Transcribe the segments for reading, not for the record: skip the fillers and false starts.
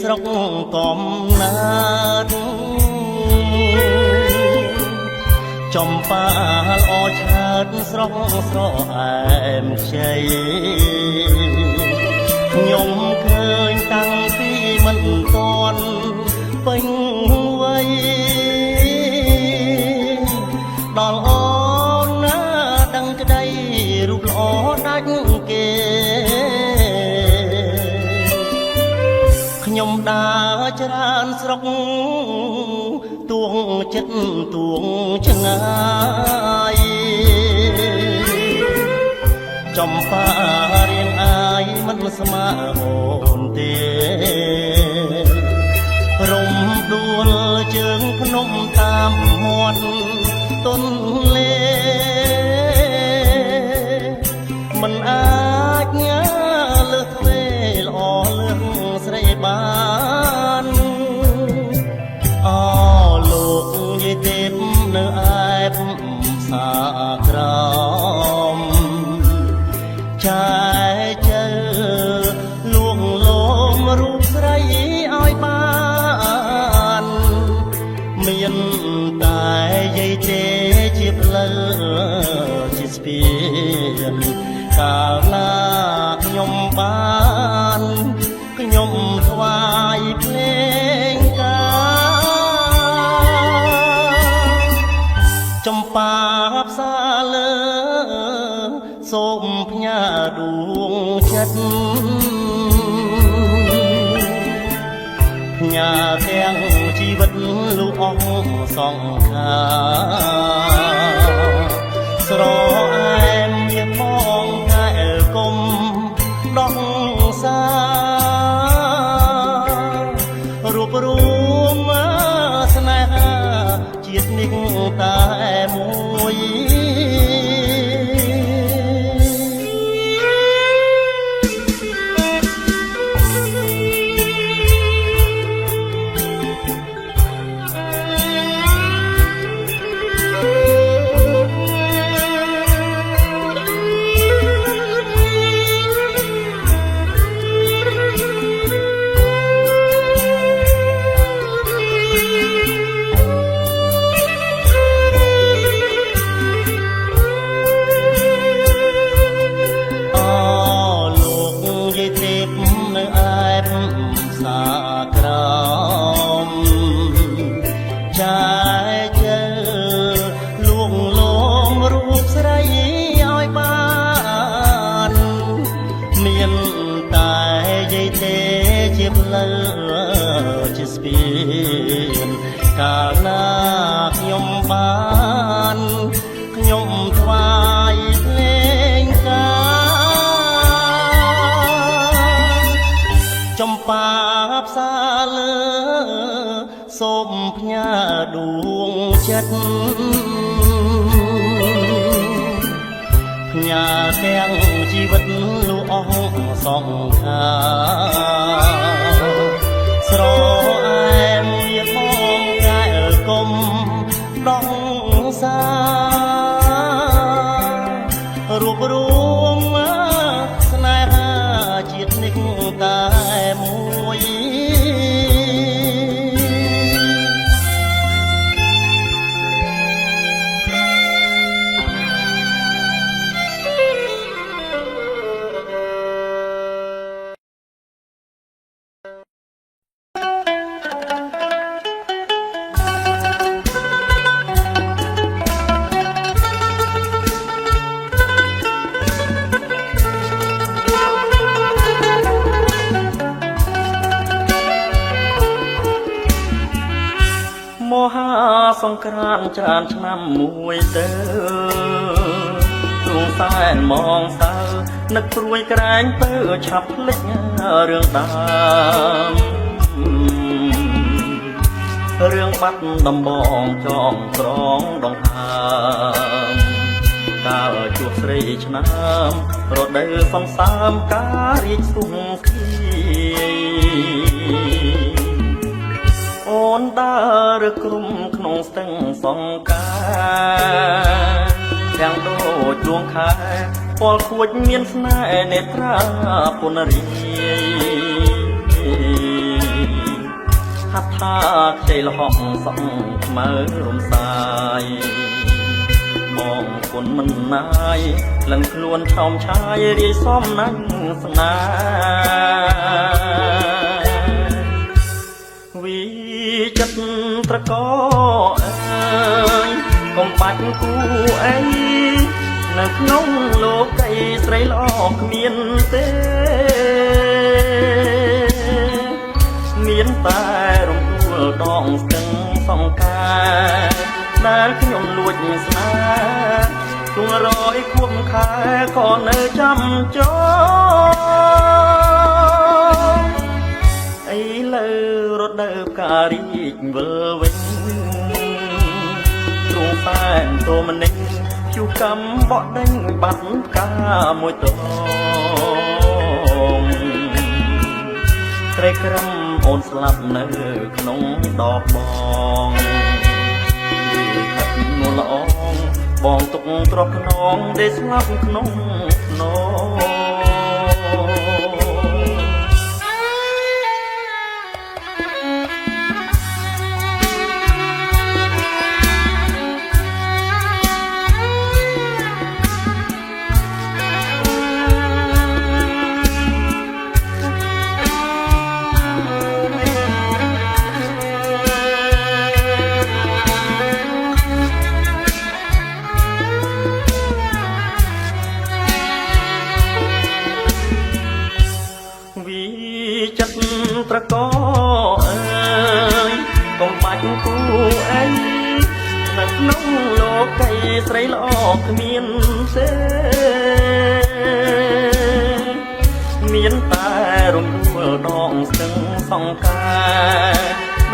ស្រុកកំណើតចំប៉ាល្អឆើតស្រស់ស្រអែមខ្ចីខ្ញុំឃើញតាំងពីមិនទាន់ពេញវ័យដល់អូនណាដឹងក្តីរូបល្អដាច់គេខ្ញុំដើរច្រើនស្រុកទួងចិត្តទួងឆ្ងាយចំប៉ារៀងអាយមិនស្មើអូនទេរំដួលជើងភ្នំតាមមាត់ទន្លេមិនអាចញ៉ាលើសវេល្អលឿងស្រីបានអូលោកយាយទេពនៅឯផ្សារក្រមចាយជើលួងលោមរូបស្រីឲ្យបានមានតែយាយទេជាផ្លូវជាស្ពានកាលណាខ្ញុំបានខ្ញុំថ្វាយភ្លេងការចំប៉ាផ្សាលើសូមផ្ញើដួងចិត្តផ្ញើទាំងជីវិតលោកអស់សង្ខារស្រអែមមានមកតែគុំដងសារូបរួមស្នេហាជាតិនេះតែមួយជាស្ពានកាលណាខ្ញុំបានខ្ញុំថ្វាយភ្លេងការចំប៉ាផ្សាលើសូមផ្ញើដួងចិត្តផ្ញើទាំងជីវិតលោកអស់សង្ខារស្រអែមមានមកតែគុំដងសារូបរួមស្នេហាជាតិនេះតែមួយមហាសង្គ្រាមច្រើនឆ្នាំមួយទៅទ្រង់សែនមងសៅនឹកព្រួយក្រែងទៅឆាប់ភ្លេចរឿងដើមរឿងបាត់ដំបងចងក្រងដងហើមកាលជួបស្រីឆ្នាំរដូវសំសើមការរីកសុខស្គាយអូនដើរក្រុមក្នុងស្ទឹងសង្ការទាំងដូចដួងខែពលខួចមានស្នេហ៍នេត្រាពុនរី ហាត់ថាខ្ចីលហកសក់ខ្មៅរំសាយបងគុណមិនណាយក្លិនខ្លួនឆោមឆាយរាយសំណាញ់ស្នាវិចិត្តត្រកអើយកុំបាច់គូអីនៅក្នុងលោកីស្រីល្អគ្មានទេមានតែរំដួលដងស្ទឹងសង្ការដែលខ្ញុំលួចស្នេហ៍ទួរយខួបខែក៏នៅចាំចោឥឡូវរដូវការីកវិលវិញទ្រង់សែនតមនិញជូកំបក់ដេញបាត់កាមួយតងក្រៃក្រំអូនស្លាប់នៅក្នុងដបបងខាត់នួលល្អងបងទុកទ្រព្យខ្នងដែលស្លាប់ក្នុងភ្នំត្រកអើយកុំបាច់គូអីនៅក្នុងលោកីស្រីល្អគ្មានទេមានតែរំដួលដងស្ទឹងសង្ការ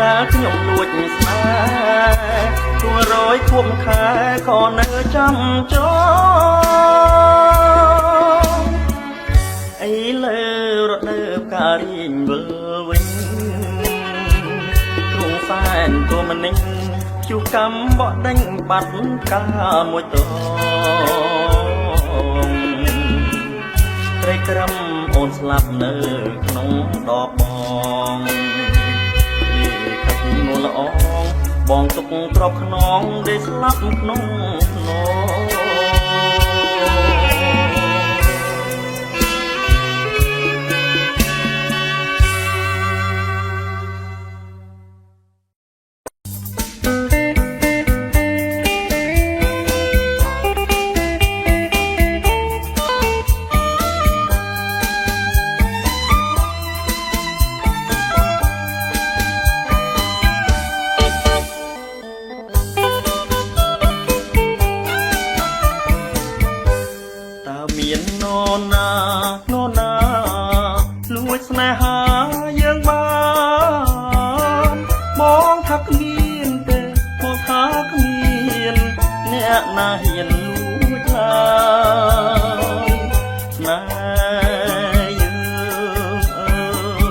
ដែលខ្ញុំលួចស្នេហ៍ទួរយខួបខែក៏នៅចាំចោឥឡូវរដូវការីងវិលវិញទ្រង់សែនតមនិញជូកំបក់ដេញបាត់កាមួយតងក្រៃក្រំអូនស្លាប់នៅក្នុងដបបងខាត់នួលល្អងបងទុកទ្រព្យខ្នងដែលស្លាប់ក្នុងភ្នំលួចស្នេហាយើងបានមองថាគ្មានទេមកថាគ្មានអ្នកណាហ៊ានលួចឡើយស្នេហ៍យើងអើ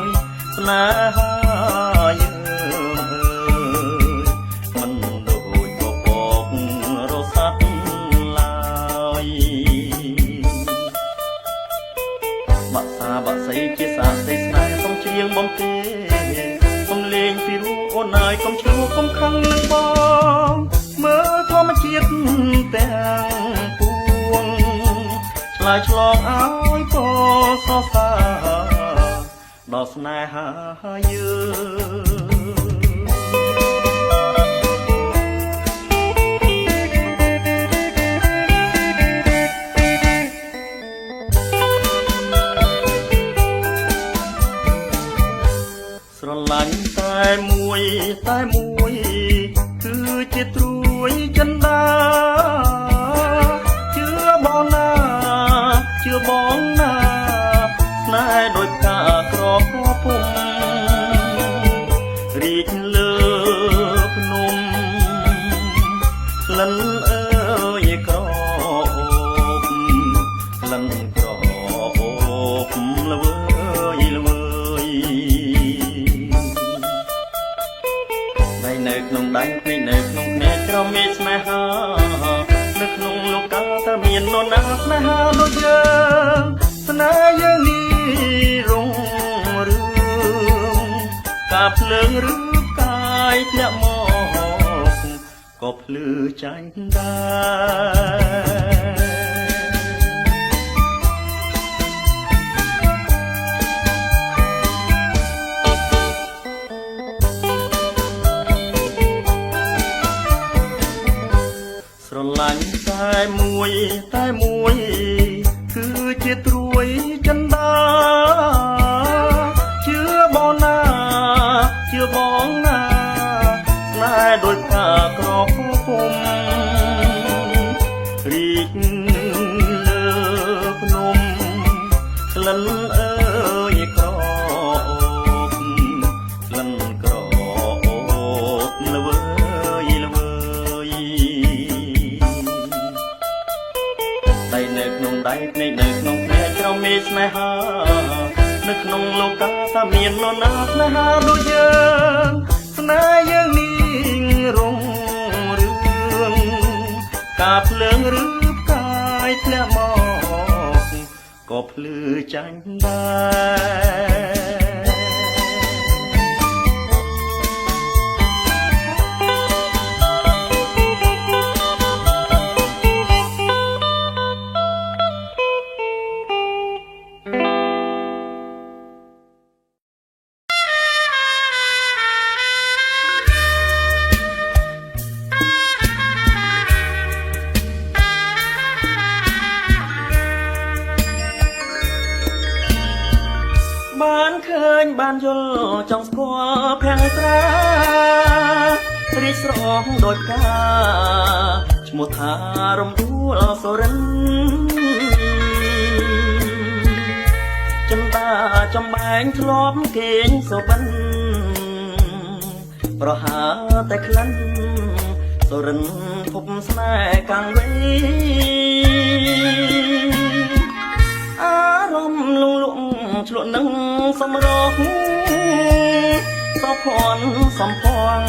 យស្នេហាយើងអើយមិនដូចបបករសាត់ឡើយបាក់សាបាក់សៃជាសាស្រីស្នេហ៍សុំច្រៀងបំពេសុំលេងពីរូអូនហើយកុំឆ្លួកុំខឹងនឹងបងមើលធម្មជាតិទាំងពួងឆ្លើយឆ្លងឲ្យពសរសើរដល់ស្នេហាយើងស្រឡាញ់តែមួយគឺជាត្រួយចិនដាជឿបងណាស្នេហ៍ដូចផ្កាក្រពពុំរីកលើភ្នំក្លិនអើយក្រអូបក្លិនក្រអូបល្វើយនៅក្នុងដៃភ្នែកនៅក្នុងភ្នែកក្រមេស្នេហានៅក្នុងលោកកាតើមាននរណាស្នេហាដូចយើងស្នេហ៍យើងនេះរុងរឿងការភ្លើងឬ យធ្លាក់មកក៏ភ្លឺចាញ់ដែរស្រឡាញ់តែមួយគឺជាត្រួយចិនដាជឿបងណាស្នេហ៍ដូចផ្កាក្រពុំរីកលើភ្នំក្លិនអើយក្រអូបក្លិនក្រអូបល្វើយដៃនៅក្នុងដៃភ្នែកនៅក្នុងភ្នែកក្រមេស្នេហានៅក្នុងលោកាថាមាននរណាស្នេហាដូចយើងស្នេហ៍យើងនេះរងរឿងការភ្លើងឬផ្កាយធ្លាក់មកក៏ភ្លឺចាញ់ដែរបានឃើញបានយល់ចង់ស្គាល់ភាំងត្រារីស្រងដូចកាឈ្មោះថារំដួលសុរិនចិនតាចំបែងធ្លាប់គេងសុបិនប្រហើតែក្លិនសុរិនភពស្នេហ៍កាំងវៃអារម្មណ៍លងលក់ឆ្លក់នឹងសំរងសោភ័ណ្ឌសំផង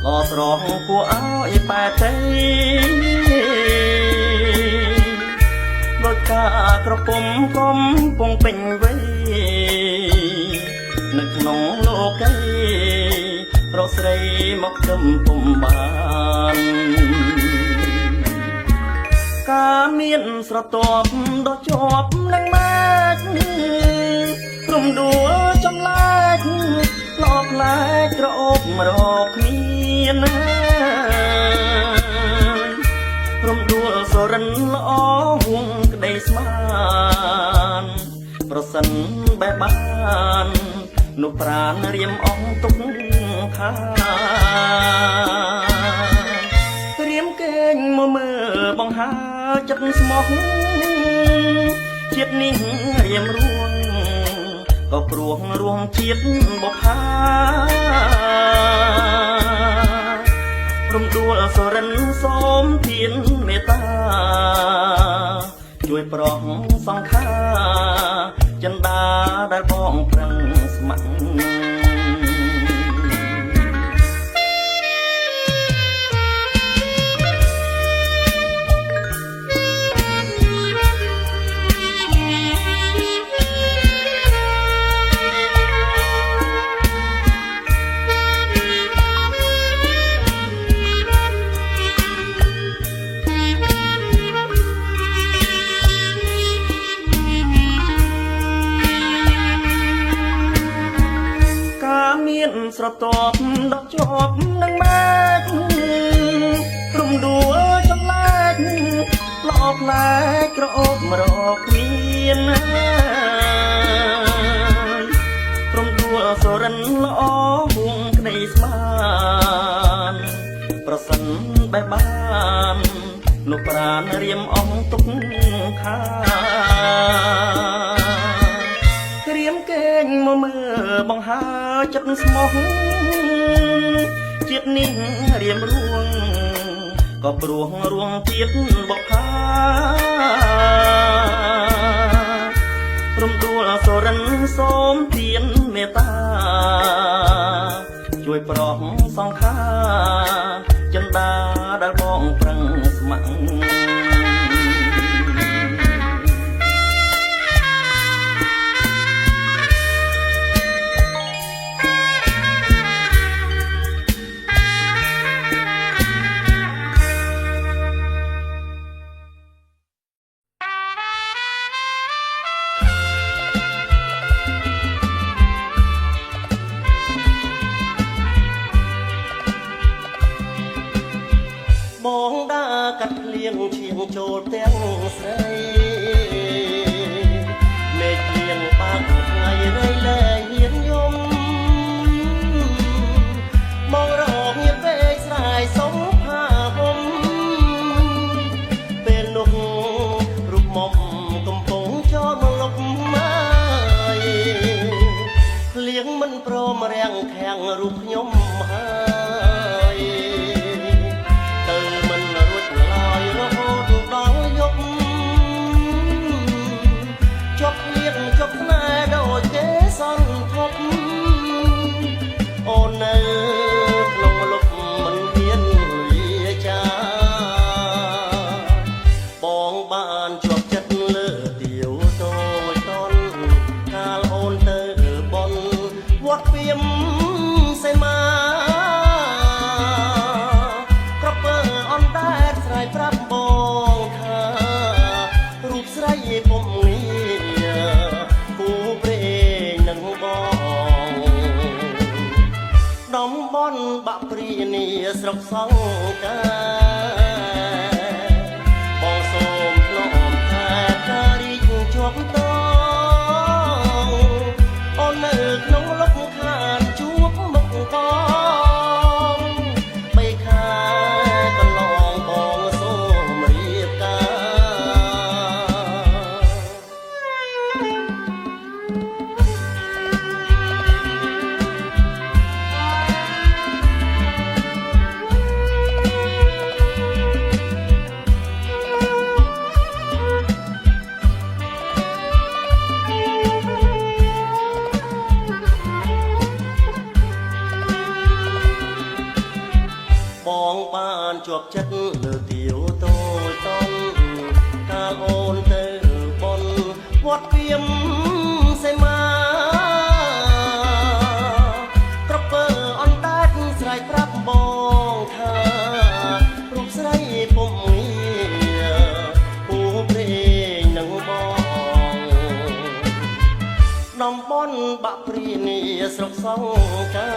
ក៏ស្រងគួរឲ្យបែកទេដូចការក្រពុំកំពុងពេញវ័យនៅក្នុងលោកីរកស្រីមកចំពុំបានការមានស្រទាប់ដ៏ជាប់នឹងម៉ាច់រំដួលចំឡាច់ឡោកឡាច់ក្រអូបរកគ្នាណារំដួលសរិនល្អហួងក្តីស្មានប្រសិនបែបបាននោះប្រាណរៀមអងទុកខារៀមកេងមកមើលបង្ហើចិត្តស្មោះជាតិនេះរៀមរួងក៏ព្រោះរួងជាតិបុប្ផារំដួលសរិនសូមទានមេត្តាជួយប្រោះសង្ខាចិនដាដែលបងប្រឹងស្ម័គ្រស្រទាប់ដកជាប់នឹងម៉ាច់រំដួលចំឡាច់ឡោកឡាច់ក្រអូបរកមានរំដួលសរិនល្អហួងក្តីស្មានប្រសិនបែបបាននោះប្រាណរៀមអងទុកខារៀមកេងមកមើលបង្ហើចិត្តស្មោះជាតិនេះរៀមរួងក៏ព្រោះរួងជាតិបុប្ផារំដួលសរិនសូមទានមេត្តាជួយប្រោះសង្ខាចិនដាដែលបងប្រឹងស្ម័គ្រ បងដើរកាត់ភ្លៀងឈៀងចូលទាំងស្រីមេឃភ្លៀងបាក់ថ្ងៃរៃលែងញៀនយំបងរកញៀនពេកស្រាយសុំផាហុំពេលនោះរូបមុំកំពុងចូលមកលុបមកភ្លៀងមិនព្រមរាំងខាំងរូបខ្ញុំហើយទៅមិនរួចឡើយរហូតដល់យប់ជប់លៀងជប់ស្នេហ៍ដូចគេសន្ទប់អូននៅក្នុងលុបមិនមានវាចាបងបានជាប់ចិត្តលើទៀវតូចតន់កាលអូនទៅបនវត្តព្រាមសីមាក្រពើអនតែស្រ័យប្រាប់បងថារូបស្រីពុំងារគូព្រេងនឹងបងដំបន់បាក់ព្រានីស្រុកសង្កាបងសូមផ្លំថែការរីកជាប់តអូននៅក្នុងលុបខានជួបមុខបងបីខាកន្លងបងសូមរៀបការបងបានជាប់ចិត្តលើទៀវតូចតន់កាលអូនទៅបនវត្តព្រាមសីមាក្រពើអនតែតស្រ័យប្រាប់បងថារូបស្រីពុំងារគូព្រេងនឹងបងដំបន់បាក់ព្រានីស្រុកសង្កា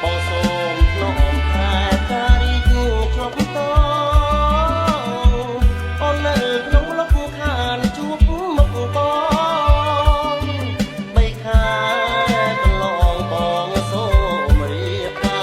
បងសូមផ្លំថែការរីកជាប់តអូននៅក្នុងលុបខានជួបមុខបងបីខាកន្លងបងសូមរៀបកា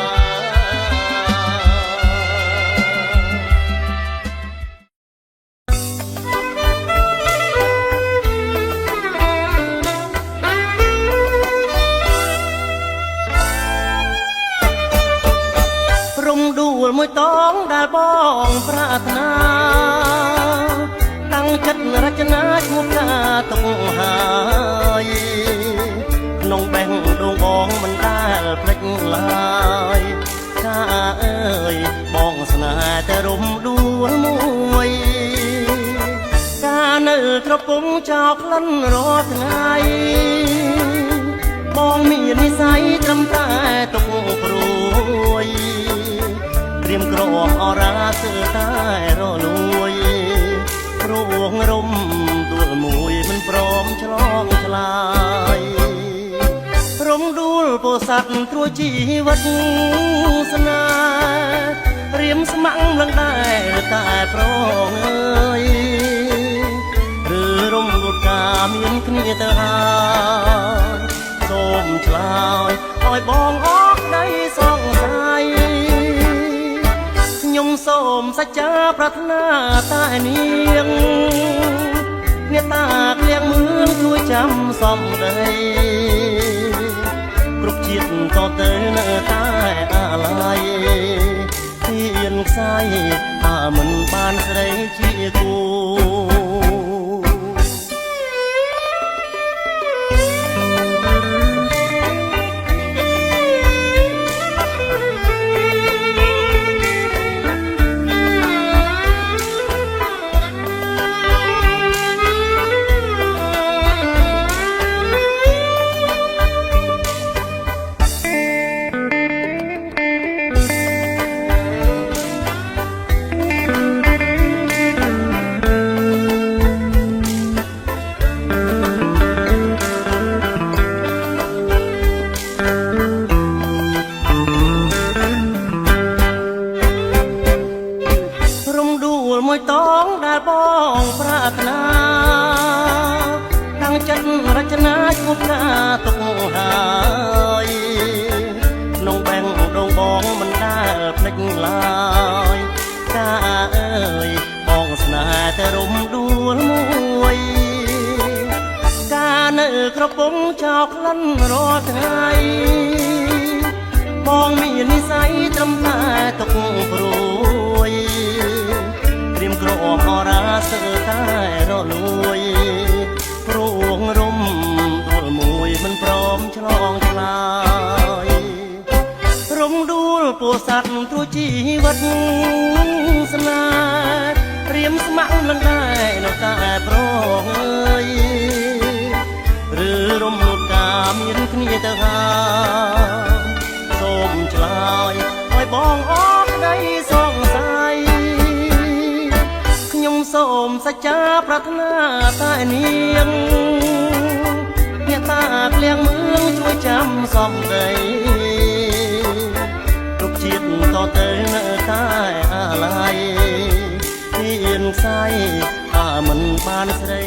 ររំដួលមួយតងដែលបងប្រាថ្នាតាំងចិត្តរចនាឈ្មោះកាតុងហើយក្នុងបេះដូងបងមិនដែលភ្លេចឡើយកាអើយបងស្នេហ៍តែរំដួលមួយកានៅត្រពុំចោលក្លិនរាល់ថ្ងៃបងមាននិស្ស័យត្រឹមតែទុកព្រួយព្រាមក្រមអរាទើតែរលួយរួងរំដួលមួយមិនព្រមឆ្លងឆ្លើយរំដួលពោស័ព្ទត្រួយជីវិតស្នេហ៍រៀមស្ម័គ្រលឹងដែរតែប្រងអើយឬរំលត់ការមានគ្នាទៅហើយសូមឆ្លើយឲ្យបងអស់ក្ដីសង្ស័យខ្ញុំសូមសច្ចាប្រាថ្នាតែនាងអ្នកតាក្លៀងមឿងជួយចាំសំដីគ្រប់ជាតិតទៅនៅតែអាឡ័យទៀនខ្សែថាមិនបានស្រីជាគូ ភ្លេចឡើយកាអើយបងស្នេហ៍តែរំដួលមួយកានៅក្រពងចោលក្លិនរាល់ថ្ងៃបងមាននិស័យត្រឹមតែទុកព្រួយត្រៀមក្រអមអរាសើតែរលួយព្រួងរំដួលមួយមិនព្រមឆ្លងឆ្លើយរំដួលពោះសัตว์ទ្រួជីវិតស្នេហ៍ត្រៀមស្ម័គ្រនឹងដែរនៅតែប្រងអើយឬរំលត់កាមានគ្នាទៅហើយសូមឆ្លើយឲ្យបងអរក្តីសង្ស័យខ្ញុំសូមសច្ចាប្រាថ្នាតែនាងអ្នកតាក្លៀងមឿងជួយចាំសំដីទុកជាតិតទៅនៅតែអាឡ័យហ៊ានខ្សែថាមិនបានស្រី